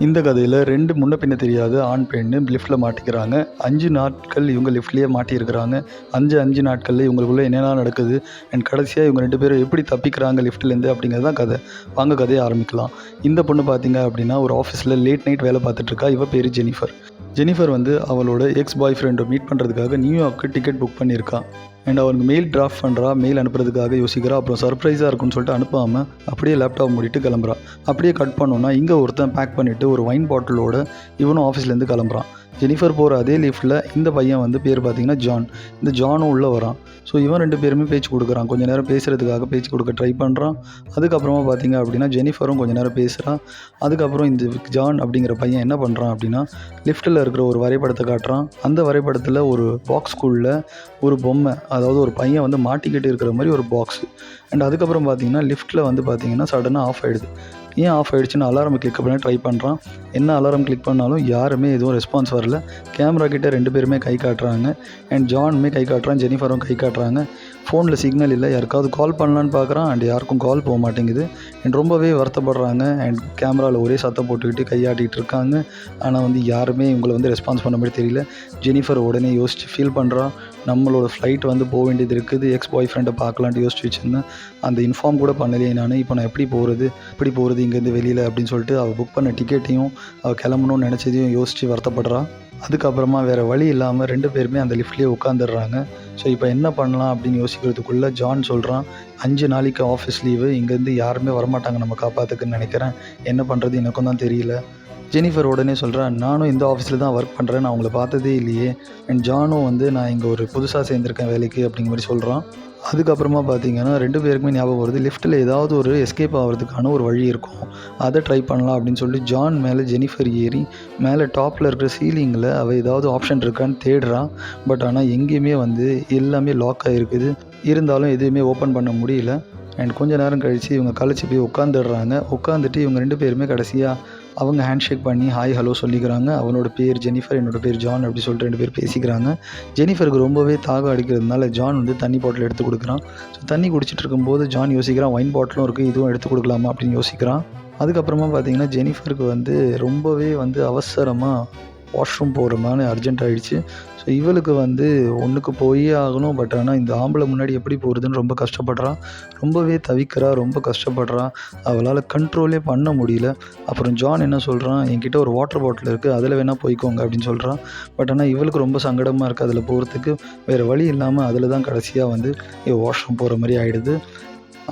இந்த கதையில் 2 முன்ன பின்ன தெரியாத ஆண் பெண்ணு லிஃப்ட்டில் மாட்டிக்கிறாங்க. 5 நாட்கள் இவங்க லிஃப்ட்லேயே மாட்டியிருக்கிறாங்க. 5 நாட்களில் இவங்களுக்குள்ளே என்னெல்லாம் நடக்குது அண்ட் கடைசியாக இவங்க 2 பேரும் எப்படி தப்பிக்கிறாங்க லிஃப்ட்லேருந்து அப்படிங்கிறது தான் கதை. வாங்க கதையை ஆரம்பிக்கலாம். இந்த பொண்ணு பார்த்தீங்க அப்படின்னா ஒரு ஆஃபீஸில் லேட் நைட் வேலை பார்த்துட்ருக்கா. இவ பேர் ஜெனிஃபர். ஜெனிஃபர் வந்து அவளோட எக்ஸ் பாய் ஃப்ரெண்டை மீட் பண்ணுறதுக்காக நியூயார்க்கு டிக்கெட் புக் பண்ணியிருக்கா. அண்ட் அவனுக்கு மெயில் டிராஃப்ட் பண்ணுறா. மெயில் அனுப்புறதுக்காக யோசிக்கிறா. அப்புறம் சர்ப்ரைஸாக இருக்குன்னு சொல்லிட்டு அனுப்பாமல் அப்படியே லேப்டாப் மூடிட்டு கிளம்புறா. அப்படியே கட் பண்ணோன்னா இங்கே ஒருத்தன் பேக் பண்ணிவிட்டு ஒரு வைன் பாட்டிலோட இவனும் ஆஃபீஸ்லேருந்து கிளம்புறான். ஜெனிஃபர் போகிற அதே லிஃப்ட்டில் இந்த பையன் வந்து பேர் பார்த்திங்கன்னா ஜான். இந்த ஜானும் உள்ளே வரான். ஸோ இவன் 2 பேருமே பேச்சு கொடுக்குறான். கொஞ்சம் நேரம் பேசுகிறதுக்காக பேச்சு கொடுக்க ட்ரை பண்ணுறான். அதுக்கப்புறமா பார்த்திங்க அப்படின்னா ஜெனிஃபரும் கொஞ்சம் நேரம் பேசுகிறான். அதுக்கப்புறம் இந்த ஜான் அப்படிங்கிற பையன் என்ன பண்ணுறான் அப்படின்னா லிஃப்ட்டில் இருக்கிற ஒரு வரைபடத்தை காட்டுறான். அந்த வரைபடத்தில் ஒரு பாக்ஸ்குள்ளே ஒரு பொம்மை, அதாவது ஒரு பையன் வந்து மாட்டிக்கிட்டு இருக்கிற மாதிரி ஒரு பாக்ஸு. அண்ட் அதுக்கப்புறம் பார்த்திங்கன்னா லிஃப்ட்டில் வந்து பார்த்திங்கன்னா சடனாக ஆஃப் ஆகிடுது. ஏன் ஆஃப் ஆகிடுச்சுன்னு அலாரம் கிளிக் பண்ண ட்ரை பண்ணுறான். என்ன அலாரம் கிளிக் பண்ணாலும் யாருமே எதுவும் ரெஸ்பான்ஸ் வரல. கேமரா கிட்டே 2 பேருமே கை காட்டுறாங்க. அண்ட் ஜானுமே கை காட்டுறான், ஜெனிஃபரும் கை காட்டுறாங்க. ஃபோனில் சிக்னல் இல்லை. யாருக்காவது கால் பண்ணலான்னு பார்க்குறான். அண்ட் யாருக்கும் கால் போக மாட்டேங்குது. அண்ட் ரொம்பவே வருத்தப்படுறாங்க. அண்ட் கேமராவில் ஒரே சத்தம் போட்டுக்கிட்டு கையாட்டிகிட்டு இருக்காங்க. ஆனால் வந்து யாருமே இவங்களை வந்து ரெஸ்பான்ஸ் பண்ண மாதிரி தெரியல. ஜெனிஃபர் உடனே யோசிச்சு ஃபீல் பண்ணுறா. நம்மளோட ஃப்ளைட் வந்து போக வேண்டியது இருக்குது. எக்ஸ் பாய் ஃப்ரெண்டை பார்க்கலான்ட்டு யோசிச்சு வச்சுருந்தேன். அந்த இன்ஃபார்ம் கூட பண்ணலையே நான். இப்போ நான் எப்படி போகிறது இங்கேருந்து வெளியில் அப்படின்னு சொல்லிட்டு அவள் புக் பண்ண டிக்கெட்டையும் அவள் கிளம்பணும்னு நினச்சதையும் யோசித்து வருத்தப்படுறா. அதுக்கப்புறமா வேறு வழி இல்லாமல் 2 பேருமே அந்த லிஃப்ட்லேயே உட்காந்துடுறாங்க. ஸோ இப்போ என்ன பண்ணலாம் அப்படின்னு யோசிக்கிறதுக்குள்ளே ஜான் சொல்கிறான், 5 நாளைக்கு ஆஃபீஸ் லீவு, இங்கேருந்து யாருமே வரமாட்டாங்க நம்ம காப்பாற்றுக்குன்னு நினைக்கிறேன். என்ன பண்ணுறது எனக்கும் தான் தெரியல. ஜெனிஃபர் உடனே சொல்கிறேன், நானும் இந்த ஆஃபீஸில் தான் ஒர்க் பண்ணுறேன், நான் அவங்கள பார்த்ததே இல்லையே. அண்ட் ஜானும் வந்து நான் இங்கே ஒரு புதுசாக சேர்ந்துருக்கேன் வேலைக்கு அப்படிங்கிற மாதிரி சொல்கிறான். அதுக்கப்புறமா பார்த்தீங்கன்னா 2 பேருக்குமே ஞாபகம் வருது, லிஃப்ட்டில் ஏதாவது ஒரு எஸ்கேப் ஆகிறதுக்கான ஒரு வழி இருக்கும், அதை ட்ரை பண்ணலாம் அப்படின்னு சொல்லிட்டு ஜான் மேலே ஜெனிஃபர் ஏறி மேலே டாப்பில் இருக்கிற சீலிங்கில் அவள் ஏதாவது ஆப்ஷன் இருக்கான்னு தேடுறான். பட் ஆனால் எங்கேயுமே வந்து எல்லாமே லாக் ஆகிருக்குது. இருந்தாலும் எதுவுமே ஓப்பன் பண்ண முடியல. அண்ட் கொஞ்சம் நேரம் கழித்து இவங்க கழிச்சு போய் உட்காந்துடுறாங்க. உட்காந்துட்டு இவங்க 2 பேருமே கடைசியாக அவங்க ஹேண்ட்ஷேக் பண்ணி ஹாய் ஹலோ சொல்லிக்கிறாங்க. அவனோட பேர் ஜெனிஃபர், என்னோட பேர் ஜான் அப்படி சொல்லிட்டு 2 பேர் பேசிக்கிறாங்க. ஜெனிஃபருக்கு ரொம்பவே தாகம் அடிக்கிறதுனால ஜான் வந்து தண்ணி பாட்டில் எடுத்து கொடுக்குறான். ஸோ தண்ணி குடிச்சிட்டு இருக்கும்போது ஜான் யோசிக்கிறான், வைன் பாட்டிலும் இருக்குது, இதுவும் எடுத்து கொடுக்கலாமா அப்படின்னு யோசிக்கிறான். அதுக்கப்புறமா பார்த்திங்கன்னா ஜெனிஃபருக்கு வந்து ரொம்பவே வந்து அவசரமாக வாஷ்ரூம் போகிற மாதிரி அர்ஜென்ட் ஆகிடுச்சு. ஸோ இவளுக்கு வந்து ஒன்றுக்கு போயே ஆகணும். பட் ஆனால் இந்த ஆம்பளை முன்னாடி எப்படி போகிறதுன்னு ரொம்ப கஷ்டப்படுறான். ரொம்பவே தவிக்கிறா, ரொம்ப கஷ்டப்படுறா. அவளால் கண்ட்ரோலே பண்ண முடியல. அப்புறம் ஜான் என்ன சொல்கிறான், என்கிட்ட ஒரு வாட்டர் பாட்டில் இருக்குது, அதில் வேணால் போய்க்கோங்க அப்படின்னு சொல்கிறான். பட் ஆனால் இவளுக்கு ரொம்ப சங்கடமாக இருக்குது அதில் போகிறதுக்கு. வேறு வழி இல்லாமல் அதில் தான் கடைசியாக வந்து வாஷ்ரூம் போகிற மாதிரி ஆகிடுது.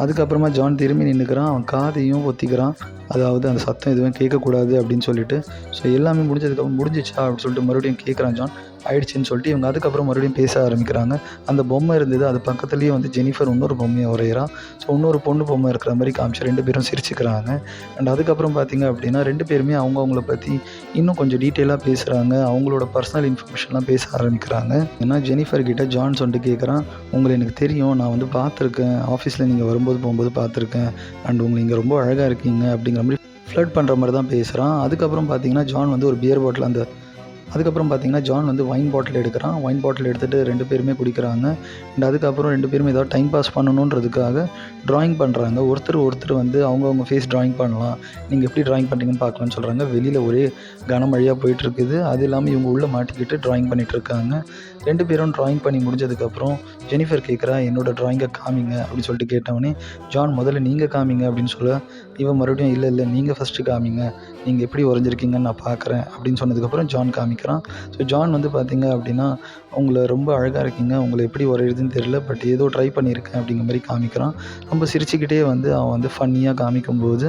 அதுக்கப்புறமா ஜான் திரும்பி நின்றுக்கிறான். அவன் காதையும் ஒத்திக்கிறான், அதாவது அந்த சத்தம் எதுவும் கேட்கக்கூடாது அப்படின்னு சொல்லிட்டு. ஸோ எல்லாமே முடிஞ்சதுக்கப்புறம் முடிஞ்சிச்சா அப்படின்னு சொல்லிட்டு மறுபடியும் கேட்குறான் ஜான். ஆயிடுச்சுன்னு சொல்லிட்டு இவங்க அதுக்கப்புறம் மறுபடியும் பேச ஆரம்பிக்கிறாங்க. அந்த பொம்மை இருந்தது, அது பக்கத்துலேயே வந்து ஜெனிஃபர் இன்னொரு பொம்மையை வரைகிறான். ஸோ இன்னொரு பொண்ணு பொம்மை இருக்கிற மாதிரி காமிச்சு 2 பேரும் சிரிச்சுக்கிறாங்க. அண்ட் அதுக்கப்புறம் பார்த்திங்க அப்படின்னா 2 பேருமே அவங்கள பற்றி இன்னும் கொஞ்சம் டீட்டெயிலாக பேசுகிறாங்க. அவங்களோட பர்சனல் இன்ஃபர்மேஷன்லாம் பேச ஆரம்பிக்கிறாங்க. ஏன்னா ஜெனிஃபர் கிட்ட ஜான் சொல்லிட்டு கேட்குறான், உங்களை எனக்கு தெரியும், நான் வந்து பார்த்துருக்கேன், ஆஃபீஸில் நீங்கள் போகும்போது பார்த்துருக்கேன். அண்ட் உங்களை இங்கே ரொம்ப அழகாக இருக்கீங்க அப்படிங்கிற மாதிரி ஃப்ளர்ட் பண்ணுற மாதிரி தான் பேசுகிறான். அதுக்கப்புறம் பார்த்திங்கன்னா ஜான் வந்து ஒரு பியர் பாட்டில் அதுக்கப்புறம் பார்த்திங்கன்னா ஜான் வந்து வைன் பாட்டில் எடுக்கிறான். வைன் பாட்டில் எடுத்துகிட்டு 2 பேருமே குடிக்கிறாங்க. அண்ட் அதுக்கப்புறம் 2 பேருமே ஏதாவது டைம் பாஸ் பண்ணணுன்றதுக்காக ட்ராயிங் பண்ணுறாங்க. ஒருத்தர் வந்து அவங்கவுங்க ஃபேஸ் ட்ராயிங் பண்ணலாம், நீங்கள் எப்படி ட்ராயிங் பண்ணுறீங்கன்னு பார்க்கலான்னு சொல்கிறாங்க. வெளியில் ஒரே கனமழையாக போயிட்டுருக்குது. அது இல்லாமல் இவங்க உள்ளே மாட்டிக்கிட்டு ட்ராயிங் பண்ணிகிட்ருக்காங்க. 2 பேரும் ட்ராயிங் பண்ணி முடிஞ்சதுக்கப்புறம் ஜெனிஃபர் கேட்குறா, என்னோடய ட்ராயிங்கை காமிங்க அப்படின்னு சொல்லிட்டு கேட்டவொடனே ஜான் முதல்ல நீங்கள் காமிங்க அப்படின்னு சொல்ல, இவன் மறுபடியும் இல்லை நீங்கள் ஃபஸ்ட்டு காமிங்க, நீங்கள் எப்படி வரைஞ்சிருக்கீங்கன்னு நான் பார்க்குறேன் அப்படின்னு சொன்னதுக்கப்புறம் ஜான் காமிக்கிறான். ஸோ ஜான் வந்து பார்த்திங்க அப்படின்னா, உங்களை ரொம்ப அழகாக இருக்கீங்க, உங்களை எப்படி வரைகிறதுன்னு தெரியல, பட் ஏதோ ட்ரை பண்ணியிருக்கேன் அப்படிங்கிற மாதிரி காமிக்கிறான். ரொம்ப சிரிச்சுக்கிட்டே வந்து அவன் வந்து ஃபன்னியாக காமிக்கும்போது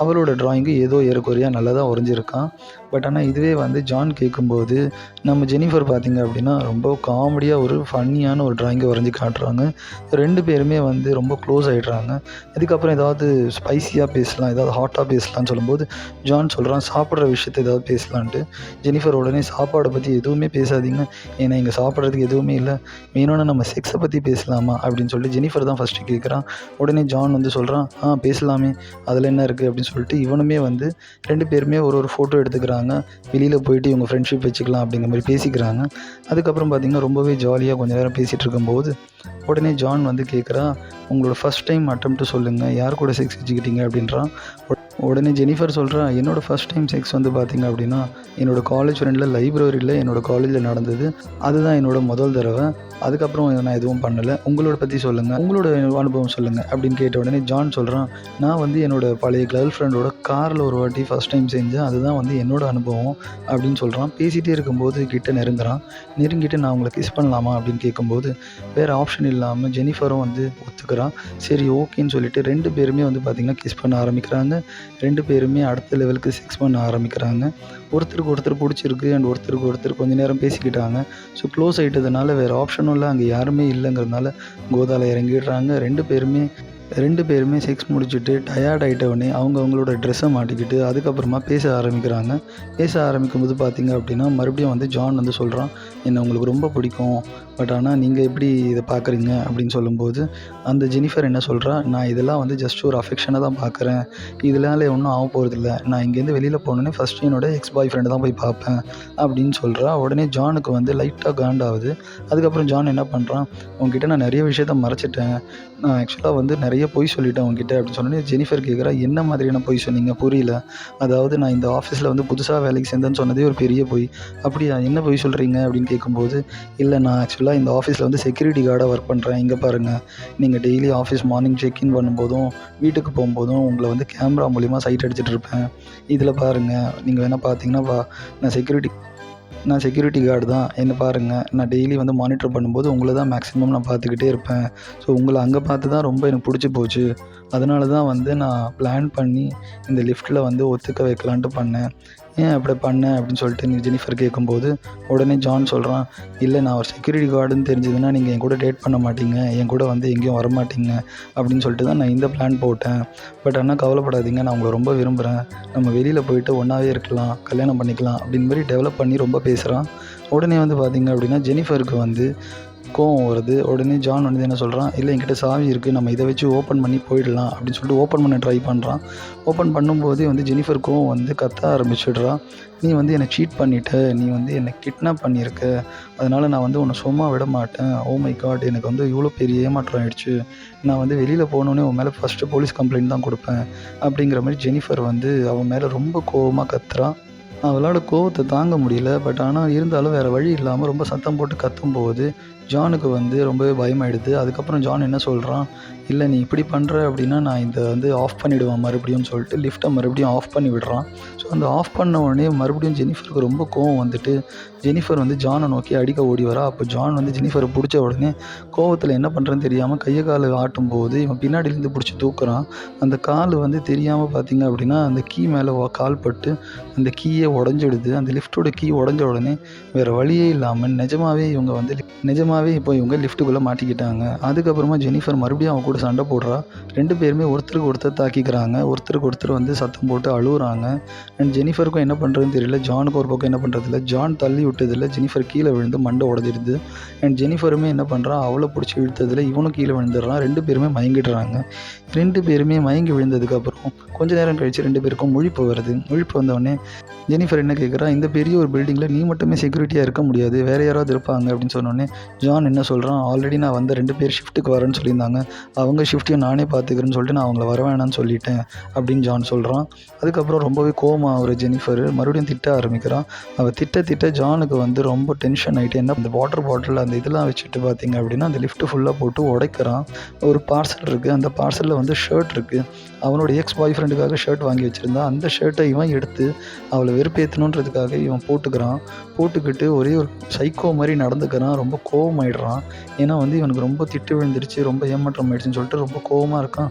அவளோட ட்ராயிங்கு ஏதோ ஏறக்குறையாக நல்லா தான் வரைஞ்சிருக்கான். பட் ஆனால் இதுவே வந்து ஜான் கேட்கும்போது நம்ம ஜெனிஃபர் பார்த்திங்க அப்படின்னா ரொம்ப காமெடியாக ஒரு ஃபன்னியான ஒரு ட்ராயிங்கை வரைஞ்சி காட்டுறாங்க. 2 பேருமே வந்து ரொம்ப க்ளோஸ் ஆகிடுறாங்க. இதுக்கப்புறம் ஏதாவது ஸ்பைஸியாக பேசலாம், ஏதாவது ஹாட்டாக பேசலான்னு சொல்லும்போது ஜான் சொல்கிறான், சாப்பிட்ற விஷயத்தை ஏதாவது பேசலான்ட்டு. ஜெனிஃபர் உடனே சாப்பாடை பற்றி எதுவுமே பேசாதீங்க, ஏன்னா இங்கே சாப்பிட்றதுக்கு எதுவுமே இல்லை, வேணும்னா நம்ம செக்ஸை பற்றி பேசலாமா அப்படின்னு சொல்லிட்டு ஜெனிஃபர் தான் ஃபஸ்ட்டு கேட்குறான். உடனே ஜான் வந்து சொல்கிறான், பேசலாமே, அதில் என்ன இருக்குது அப்படின்னு சொல்லிட்டு இவனுமே வந்து 2 பேருமே ஒரு ஃபோட்டோ எடுத்துக்கிறாங்க. வெளியில் போயிட்டு இவங்க ஃப்ரெண்ட்ஷிப் வச்சுக்கலாம் அப்படிங்கிற மாதிரி பேசிக்கிறாங்க. அதுக்கப்புறம் பார்த்திங்கன்னா ரொம்பவே ஜாலியாக கொஞ்சம் நேரம் பேசிகிட்டு இருக்கும்போது உடனே ஜான் வந்து கேட்குறான், உங்களோட ஃபஸ்ட் டைம் அட்டெம்ப்ட்டு சொல்லுங்கள், யார் கூட செக்ஸ் வச்சுக்கிட்டீங்க அப்படின்றான். உடனே ஜெனிஃபர் சொல்கிறா, என்னோடய ஃபஸ்ட் டைம் செக்ஸ் வந்து பார்த்திங்க அப்படின்னா என்னோடய காலேஜ் ஃப்ரெண்டில் லைப்ரரியில் என்னோடய காலேஜில் நடந்தது. அதுதான் என்னோடய முதல் தடவை. அதுக்கப்புறம் நான் எதுவும் பண்ணலை. உங்களோட பற்றி சொல்லுங்கள், உங்களோட அனுபவம் சொல்லுங்கள் அப்படின்னு கேட்ட உடனே ஜான் சொல்கிறான், நான் வந்து என்னோடய பழைய கேர்ள் ஃப்ரெண்டோட காரில் ஒரு வாட்டி ஃபஸ்ட் டைம் செஞ்சேன். அதுதான் வந்து என்னோடய அனுபவம் அப்படின்னு சொல்கிறான். பேசிகிட்டே இருக்கும்போது கிட்ட நெருங்கிட்டு நான் உங்களை கிஸ் பண்ணலாமா அப்படின்னு கேட்கும்போது வேறு ஆப்ஷன் இல்லாமல் ஜெனிஃபரும் வந்து ஒத்துக்கிறான். சரி ஓகேன்னு சொல்லிட்டு 2 பேருமே வந்து பார்த்திங்கன்னா கிஸ் பண்ண ஆரம்பிக்கிறாங்க. 2 பேருமே அடுத்த லெவலுக்கு செக்ஸ் பண்ண ஆரம்பிக்கிறாங்க. ஒருத்தருக்கு ஒருத்தர் பிடிச்சிருக்கு அண்ட் ஒருத்தருக்கு ஒருத்தர் கொஞ்ச நேரம் பேசிக்கிட்டாங்க. ஸோ க்ளோஸ் ஆகிட்டதுனால வேறு ஆப்ஷனும் இல்லை, அங்கே யாருமே இல்லைங்கிறதுனால கோதாவில் இறங்கிடுறாங்க. 2 பேருமே செக்ஸ் முடிச்சுட்டு டயர்ட் ஆகிட்ட உடனே அவங்களோட ட்ரெஸ்ஸை மாட்டிக்கிட்டு அதுக்கப்புறமா பேச ஆரம்பிக்கிறாங்க. பேச ஆரம்பிக்கும்போது பார்த்திங்க அப்படின்னா மறுபடியும் வந்து ஜான் வந்து சொல்கிறான், என்னை உங்களுக்கு ரொம்ப பிடிக்கும், பட் ஆனால் நீங்கள் எப்படி இதை பார்க்குறீங்க அப்படின்னு சொல்லும்போது அந்த ஜெனிஃபர் என்ன சொல்கிறா, நான் இதெல்லாம் வந்து ஜஸ்ட் ஒரு அஃபெக்ஷனாக தான் பார்க்குறேன், இதனால ஒன்றும் ஆக போகிறதில்ல, நான் இங்கேருந்து வெளியில் போனோன்னே ஃபஸ்ட்டு என்னோடய எக்ஸ் பாய் ஃப்ரெண்டை தான் போய் பார்ப்பேன் அப்படின்னு சொல்கிறா. உடனே ஜானுக்கு வந்து லைட்டாக காண்டாகுது. அதுக்கப்புறம் ஜான் என்ன பண்ணுறான், உங்ககிட்ட நான் நிறைய விஷயத்த மறைச்சிட்டேன், நான் ஆக்சுவலாக வந்து நிறைய பொய் சொல்லிட்டேன் உங்ககிட்ட அப்படின்னு சொன்னோன்னே ஜெனிஃபர் கேட்குறா, என்ன மாதிரியான பொய் சொன்னீங்க புரியல, அதாவது நான் இந்த ஆஃபீஸில் வந்து புதுசாக வேலைக்கு சேர்ந்தேன்னு சொன்னதே ஒரு பெரிய பொய், அப்படியா என்ன பொய் சொல்கிறீங்க அப்படின்னு கேட்கும்போது, இல்லை நான் ஆக்சுவலாக இந்த ஆஃபீஸில் வந்து செக்யூரிட்டி கார்டாக ஒர்க் பண்ணுறேன், இங்கே பாருங்கள், நீங்கள் டெய்லி ஆஃபீஸ் மார்னிங் செக்இன் பண்ணும்போதும் வீட்டுக்கு போகும்போதும் உங்களை வந்து கேமரா மூலிமா சைட் அடிச்சுட்டு இருப்பேன், இதில் பாருங்கள், நீங்கள் வேணால் பார்த்தீங்கன்னா நான் செக்யூரிட்டி கார்டு தான், என்ன பாருங்கள், நான் டெய்லி வந்து மானிட்டர் பண்ணும்போது உங்களை தான் மேக்ஸிமம் நான் பார்த்துக்கிட்டே இருப்பேன், ஸோ உங்களை அங்கே பார்த்து தான் ரொம்ப எனக்கு பிடிச்சி போச்சு, அதனால தான் வந்து நான் பிளான் பண்ணி இந்த லிஃப்ட்டில் வந்து ஒத்துக்க வைக்கலான்ட்டு பண்ணேன், ஏன் அப்படி பண்ணேன் அப்படின்னு சொல்லிட்டு ஜெனிஃபர் கேட்கும்போது உடனே ஜான் சொல்கிறான், இல்லை நான் ஒரு செக்யூரிட்டி கார்டுன்னு தெரிஞ்சதுன்னா நீங்கள் என் கூட டேட் பண்ண மாட்டீங்க, என் கூட வந்து எங்கேயும் வரமாட்டீங்க அப்படின்னு சொல்லிட்டு தான் நான் இந்த பிளான் போட்டேன், பட் ஆனால் கவலைப்படாதீங்க, நான் உங்களை ரொம்ப விரும்புகிறேன், நம்ம வெளியில் போயிட்டு ஒன்றாவே இருக்கலாம், கல்யாணம் பண்ணிக்கலாம் அப்படின்னு மாதிரி டெவலப் பண்ணி ரொம்ப பேசுகிறான். உடனே வந்து பார்த்திங்க அப்படின்னா ஜெனிஃபருக்கு வந்து கோவம் வருது. உடனே ஜான் வந்து என்ன சொல்கிறான், இல்லை என்கிட்ட சாவி இருக்குது, நம்ம இதை வச்சு ஓப்பன் பண்ணி போயிடலாம் அப்படின்னு சொல்லிட்டு ஓப்பன் பண்ண ட்ரை பண்ணுறான். ஓப்பன் பண்ணும்போதே வந்து ஜெனிஃபர் கோவம் வந்து கத்த ஆரம்பிச்சிடுறா, நீ வந்து என்னை சீட் பண்ணிட்ட, நீ வந்து என்னை கிட்னாப் பண்ணியிருக்க, அதனால் நான் வந்து உன்னை சும்மா விட மாட்டேன், ஓ மை காட் எனக்கு வந்து இவ்வளோ பெரிய ஏமாற்றம் ஆகிடுச்சு, நான் வந்து வெளியில் போனோடனே உன் மேலே ஃபஸ்ட்டு போலீஸ் கம்ப்ளைண்ட் தான் கொடுப்பேன் அப்படிங்கிற மாதிரி ஜெனிஃபர் வந்து அவன் மேலே ரொம்ப கோவமாக கத்துறான். அவளால் கோவத்தை தாங்க முடியல. பட் ஆனால் இருந்தாலும் வேறு வழி இல்லாமல் ரொம்ப சத்தம் போட்டு கத்தும்போது ஜானுக்கு வந்து ரொம்பவே பயமாயிடுது. அதுக்கப்புறம் ஜான் என்ன சொல்கிறான், இல்லை நீ இப்படி பண்ணுற அப்படின்னா நான் இதை வந்து ஆஃப் பண்ணிவிடுவேன் மறுபடியும் சொல்லிட்டு லிஃப்ட்டை மறுபடியும் ஆஃப் பண்ணி விடுறான். ஸோ அந்த ஆஃப் பண்ண உடனே மறுபடியும் ஜெனிஃபருக்கு ரொம்ப கோவம் வந்துட்டு ஜெனிஃபர் வந்து ஜானை நோக்கி அடிக்க ஓடி வரா. அப்போ ஜான் வந்து ஜெனிஃபரை பிடிச்ச உடனே கோவத்தில் என்ன பண்ணுறேன்னு தெரியாமல் கையை காலை ஆட்டும்போது இவன் பின்னாடியிலேருந்து பிடிச்சி தூக்குறான். அந்த கால் வந்து தெரியாமல் பார்த்தீங்க அப்படின்னா அந்த கீ மேலே கால் பட்டு அந்த கீயே உடஞ்சிடுது. அந்த லிஃப்ட்டோட கீ உடஞ்ச உடனே வேறு வழியே இல்லாமல் நிஜமாவே இப்போ இவங்க லிஃப்ட்டுக்குள்ளே மாட்டிக்கிட்டாங்க. அதுக்கப்புறமா ஜெனிஃபர் மறுபடியும் அவன் கூட சண்டை போடுறா. 2 பேருமே ஒருத்தருக்கு ஒருத்தர் தாக்கிக்கிறாங்க. ஒருத்தருக்கு ஒருத்தர் வந்து சத்தம் போட்டு அழுகுறாங்க. அண்ட் ஜெனிஃபருக்கும் என்ன பண்ணுறதுன்னு தெரியல, ஜானுக்கு ஒரு பக்கம் என்ன பண்ணுறதில்ல. ஜான் தள்ளி விட்டதில்ல, ஜெனிஃபர் கீழே விழுந்து மண்டை உடஞ்சிடுது. அண்ட் ஜெனிஃபருமே என்ன பண்ணுறான், அவளை பிடிச்சி இழுத்ததில் இவனும் கீழே விழுந்துடுறான். 2 பேருமே மயங்கிடுறாங்க. 2 பேருமே மயங்கி விழுந்ததுக்கப்புறம் கொஞ்ச நேரம் கழித்து 2 பேருக்கும் முழிப்பு வருது. முழிப்பு வந்தவொடனே ஜெனிஃபர் என்ன கேட்குறா, இந்த பெரிய ஒரு பில்டிங்கில் நீ மட்டுமே செக்யூரிட்டியாக இருக்க முடியாது, வேறு யாராவது இருப்பாங்க அப்படின்னு சொன்னோடனே ஜான் என்ன சொல்கிறான், ஆல்ரெடி நான் வந்து 2 பேர் ஷிஃப்ட்டுக்கு வரேன்னு சொல்லியிருந்தாங்க, அவங்க ஷிஃப்ட்டையும் நானே பார்த்துக்கிறேன்னு சொல்லிட்டு நான் அவங்கள வர வேணான்னு சொல்லிட்டேன் அப்படின்னு ஜான் சொல்கிறான். அதுக்கப்புறம் ரொம்பவே கோவமாக ஒரு ஜெனிஃபர் மறுபடியும் திட்ட ஆரம்பிக்கிறான். அவள் திட்ட ஜானுக்கு வந்து ரொம்ப டென்ஷன் ஆகிட்டு என்ன அந்த வாட்டர் பாட்டில் அந்த இதெல்லாம் வச்சுட்டு பார்த்தீங்க அப்படின்னா அந்த லிஃப்ட்டு ஃபுல்லாக போட்டு உடைக்கிறான். ஒரு பார்சல் இருக்குது, அந்த பார்சலில் வந்து ஷர்ட் இருக்குது. அவனோட எக்ஸ் பாய் ஃப்ரெண்டுக்காக ஷர்ட் வாங்கி வச்சுருந்தான். அந்த ஷர்ட்டை இவன் எடுத்து அவளை வெறுப்பேற்றணுன்றதுக்காக இவன் போட்டுக்கிட்டு ஒரே ஒரு சைக்கோ மாதிரி நடந்துக்கிறான். ரொம்ப கோவமாயிடுறான். ஏன்னா வந்து இவனுக்கு ரொம்ப திட்டு விழுந்துருச்சு, ரொம்ப ஏமாற்றம் ஆயிடுச்சுன்னு சொல்லிட்டு ரொம்ப கோவமாக இருக்கான்.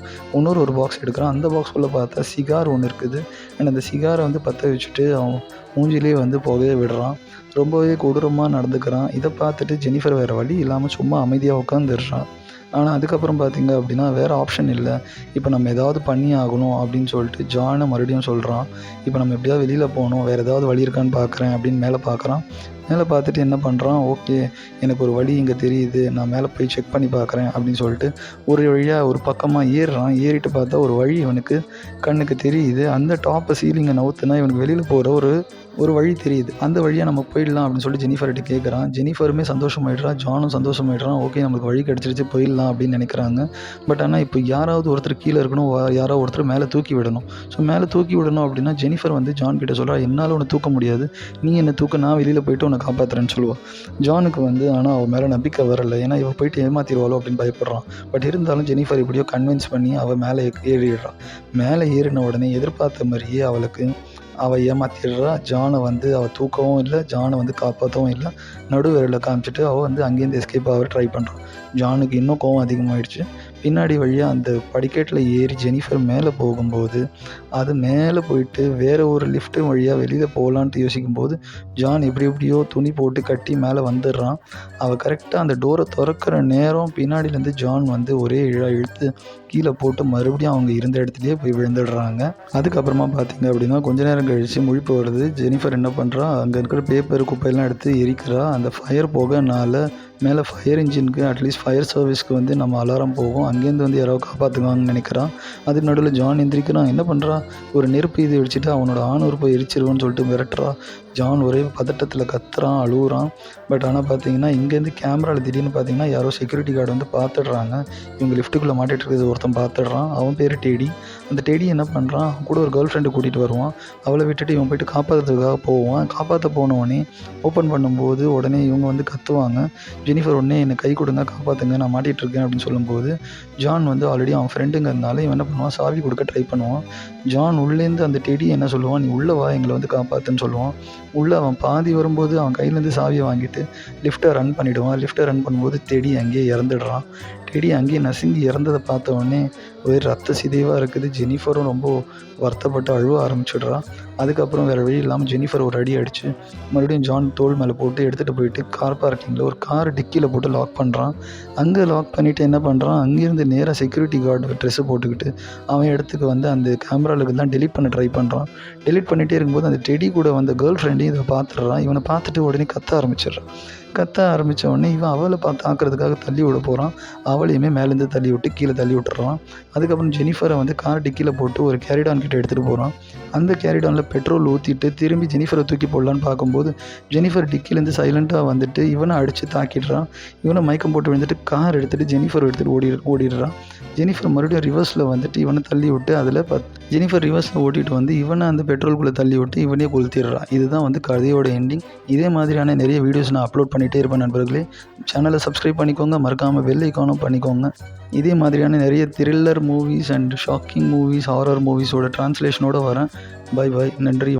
ஒரு பாக்ஸ் எடுக்கிறான். அந்த பாக்ஸ்குள்ளே பார்த்தா சிகார் ஒன்று இருக்குது. அண்ட் அந்த சிகாரை வந்து பற்ற வச்சுட்டு அவன் மூஞ்சிலே வந்து புகைய விடுறான். ரொம்பவே கொடூரமாக நடந்துக்கிறான். இதை பார்த்துட்டு ஜெனிஃபர் வேறு வழி இல்லாமல் சும்மா அமைதியாக உட்காந்துடுறான். ஆனால் அதுக்கப்புறம் பார்த்தீங்க அப்படின்னா வேறு ஆப்ஷன் இல்லை, இப்போ நம்ம ஏதாவது பண்ணி ஆகணும் அப்படின்னு சொல்லிட்டு ஜானை மறுபடியும் சொல்கிறான். இப்போ நம்ம எப்படியாவது வெளியில் போகணும், வேறு ஏதாவது வழி இருக்கான்னு பார்க்குறேன் அப்படின்னு மேலே பார்க்குறான். மேலே பார்த்துட்டு என்ன பண்ணுறான், ஓகே எனக்கு ஒரு வழி இங்கே தெரியுது, நான் மேலே போய் செக் பண்ணி பார்க்குறேன் அப்படின்னு சொல்லிட்டு ஒரு வழியாக ஒரு பக்கமாக ஏறுறான். ஏறிட்டு பார்த்தா ஒரு வழி இவனுக்கு கண்ணுக்கு தெரியுது. அந்த டாப்பை சீலிங்கை நவுத்துனா இவனுக்கு வெளியில் போகிற ஒரு வழி தெரியுது. அந்த வழியாக நம்ம போயிடலாம் அப்படின்னு சொல்லிட்டு ஜெனிஃபர்கிட்ட கேட்குறான். ஜெனிஃபருமே சந்தோஷமாயிடுறான், ஜானும் சந்தோஷமாயிடுறான். ஓகே நம்மளுக்கு வழி கிடச்சிருச்சு போயிடலாம் தப்பிச்சிடலாம் அப்படின்னு நினைக்கிறாங்க. பட் ஆனால் இப்போ யாராவது ஒருத்தர் கீழே இருக்கணும், யாராவது ஒருத்தர் மேலே தூக்கி விடணும். ஸோ மேலே தூக்கி விடணும் அப்படின்னா ஜெனிஃபர் வந்து ஜான் கிட்ட சொல்கிறா, என்னால் உன்னை தூக்க முடியாது, நீ என்னை தூக்க, நான் வெளியில் போயிட்டு உன்னை காப்பாற்றுறேன்னு சொல்லுவாள். ஜானுக்கு வந்து ஆனால் அவள் மேலே நம்பிக்கை வரலை, ஏன்னா இவள் போயிட்டு ஏமாற்றிடுவாளோ அப்படின்னு பயப்படுறான். பட் இருந்தாலும் ஜெனிஃபர் எப்படியோ கன்வின்ஸ் பண்ணி அவள் மேலே ஏறிடுறான். மேலே ஏறின உடனே எதிர்பார்த்த மாதிரியே அவள் ஏமாற்றிடுறா. ஜானை வந்து அவள் தூக்கவும் இல்லை, ஜானை வந்து காப்பாற்றவும் இல்லை. நடுவிரலில் காமிச்சிட்டு அவள் வந்து அங்கேருந்து எஸ்கேப் ஆக ட்ரை பண்ணுறான். ஜானுக்கு இன்னும் கோவம் அதிகமாகிடுச்சு. பின்னாடி வழியாக அந்த படிக்கட்டில் ஏறி ஜெனிஃபர் மேலே போகும்போது அது மேலே போயிட்டு வேறு ஒரு லிஃப்ட்டு வழியாக வெளியில் போகலான்ட்டு யோசிக்கும்போது ஜான் எப்படியோ துணி போட்டு கட்டி மேலே வந்துடுறான். அவள் கரெக்டாக அந்த டோரை திறக்கிற நேரம் பின்னாடியிலேருந்து ஜான் வந்து ஒரே இழுத்து கீழே போட்டு மறுபடியும் அவங்க இருந்த இடத்துலையே போய் விழுந்துடுறாங்க. அதுக்கப்புறமா பார்த்தீங்க அப்படின்னா கொஞ்ச நேரம் கழித்து முழிப்பு வருது. ஜெனிஃபர் என்ன பண்ணுறா, அங்கே இருக்கிற பேப்பர் குப்பையெல்லாம் எடுத்து எரிக்கிறா. அந்த ஃபயர் போகனால மேலே ஃபயர் இன்ஜினுக்கு அட்லீஸ்ட் ஃபயர் சர்வீஸ்க்கு வந்து நம்ம அலாரம் போகும், அங்கேருந்து வந்து யாராவது காப்பாற்றுவாங்கன்னு நினைக்கிறான். அதுக்கு நடுவில் ஜான் எந்திரிக்கிறான். என்ன பண்ணுறான், ஒரு நெருப்பு இது வெடிச்சிட்டு அவனோட ஆணுறுப்பை எரிச்சிருவான்னு சொல்லிட்டு மிரட்டுறா. ஜான் ஒரே பதட்டத்தில் கத்துறான், அழுகுறான். பட் ஆனால் பார்த்தீங்கன்னா இங்கேருந்து கேமராவில் திடீர்னு பார்த்தீங்கன்னா யாரோ செக்யூரிட்டி கார்டு வந்து பார்த்துடுறாங்க. இவங்க லிஃப்ட்டுக்குள்ளே மாட்டிகிட்டு இருக்கிறது ஒருத்தன் பார்த்துடுறான். அவன் பேர் டெடி. அந்த டெடி என்ன பண்ணுறான், கூட ஒரு கேர்ள் ஃப்ரெண்டு கூட்டிகிட்டு வருவான். அவளை விட்டுட்டு இவன் போயிட்டு காப்பாற்றுறதுக்காக போவான். காப்பாற்ற போனவொடனே ஓப்பன் பண்ணும்போது உடனே இவங்க வந்து கத்துவாங்க. ஜெனிஃபர் உடனே என்னை கை கொடுங்க, காப்பாற்றுங்க, நான் மாட்டிகிட்டு இருக்கேன் அப்படின்னு சொல்லும்போது ஜான் வந்து ஆல்ரெடி அவன் ஃப்ரெண்டுங்கிறதுனால இவன் என்ன பண்ணுவான், சாவி கொடுக்க ட்ரை பண்ணுவான். ஜான் உள்ளேருந்து அந்த டெடி என்ன சொல்லுவான், நீ உள்ளே வா, எங்களை வந்து காப்பாற்றுன்னு சொல்லுவான். உள்ளே அவன் பாதி வரும்போது அவன் கையிலேருந்து சாவியை வாங்கிட்டு லிஃப்ட்டை ரன் பண்ணிவிடுவான். லிஃப்ட்டை ரன் பண்ணும்போது டெடி அங்கேயே இறந்துடுறான். டெடி அங்கேயே நசுங்கி இறந்ததை பார்த்த உடனே ஒரே ரத்த சிதைவாக இருக்குது. ஜெனிஃபரும் ரொம்ப வருத்தப்பட்டு அழுவ ஆரம்பிச்சிடுறான். அதுக்கப்புறம் வேறு வழி இல்லாமல் ஜெனிஃபர் ஒரு அடி அடித்து மறுபடியும் ஜான் தோள் மேலே போட்டு எடுத்துகிட்டு போயிட்டு கார் பார்க்கிங்கில் ஒரு கார் டிக்கியில் போட்டு லாக் பண்ணுறான். அங்கே லாக் பண்ணிவிட்டு என்ன பண்ணுறான், அங்கேருந்து நேராக செக்யூரிட்டி கார்டு ட்ரெஸ்ஸு போட்டுக்கிட்டு அவன் இடத்துக்கு வந்து அந்த கேமராவுக்கு தான் டெலிட் பண்ண ட்ரை பண்ணுறான். டெலிட் பண்ணிகிட்டே இருக்கும்போது அந்த டெடி கூட வந்த கேர்ள் ஃப்ரெண்டையும் இதை பார்த்துடுறான். இவனை பார்த்துட்டு உடனே கத்த ஆரம்பித்த உடனே இவன் அவளை தாக்கிறதுக்காக தள்ளி விட போகிறான். அவளையுமே மேலேருந்து தள்ளி விட்டு கீழே தள்ளி விட்டுறான். அதுக்கப்புறம் ஜெனிஃபரை வந்து கார் டிக்கியில் போட்டு ஒரு கேரிடான் கிட்ட எடுத்துகிட்டு போகிறான். அந்த கேரிடானில் பெட்ரோல் ஊற்றிட்டு திரும்பி ஜெனிஃபரை தூக்கி போடலான்னு பார்க்கும்போது ஜெனிஃபர் டிக்கிலேருந்து சைலண்ட்டாக வந்துட்டு இவனை அடித்து தாக்கிடுறான். இவனை மயக்கம் போட்டு விழுந்துட்டு கார் எடுத்துகிட்டு ஜெனிஃபர் எடுத்துகிட்டு ஓடிடுறான். ஜெனிஃபர் மறுபடியும் ரிவர்ஸில் வந்துட்டு இவனை தள்ளி விட்டு அதில் ஜெனிஃபர் ரிவர்ஸில் ஓட்டிகிட்டு வந்து இவனை அந்த பெட்ரோல்குள்ளே தள்ளி விட்டு இவனே கொளுத்திடுறான். இதுதான் வந்து கதையோட எண்டிங். இதே மாதிரியான நிறைய வீடியோஸ் நான் அப்லோட் பண்ணிகிட்டே இருப்பேன் நண்பர்களே. சேனலை சப்ஸ்கிரைப் பண்ணிக்கோங்க, மறக்காமல் பெல் ஐக்கானும் பண்ணிக்கோங்க. இதே மாதிரியான நிறைய thriller movies and shocking movies, horror மூவிஸோட ட்ரான்ஸ்லேஷனோடு வரேன். பை பாய், நன்றி.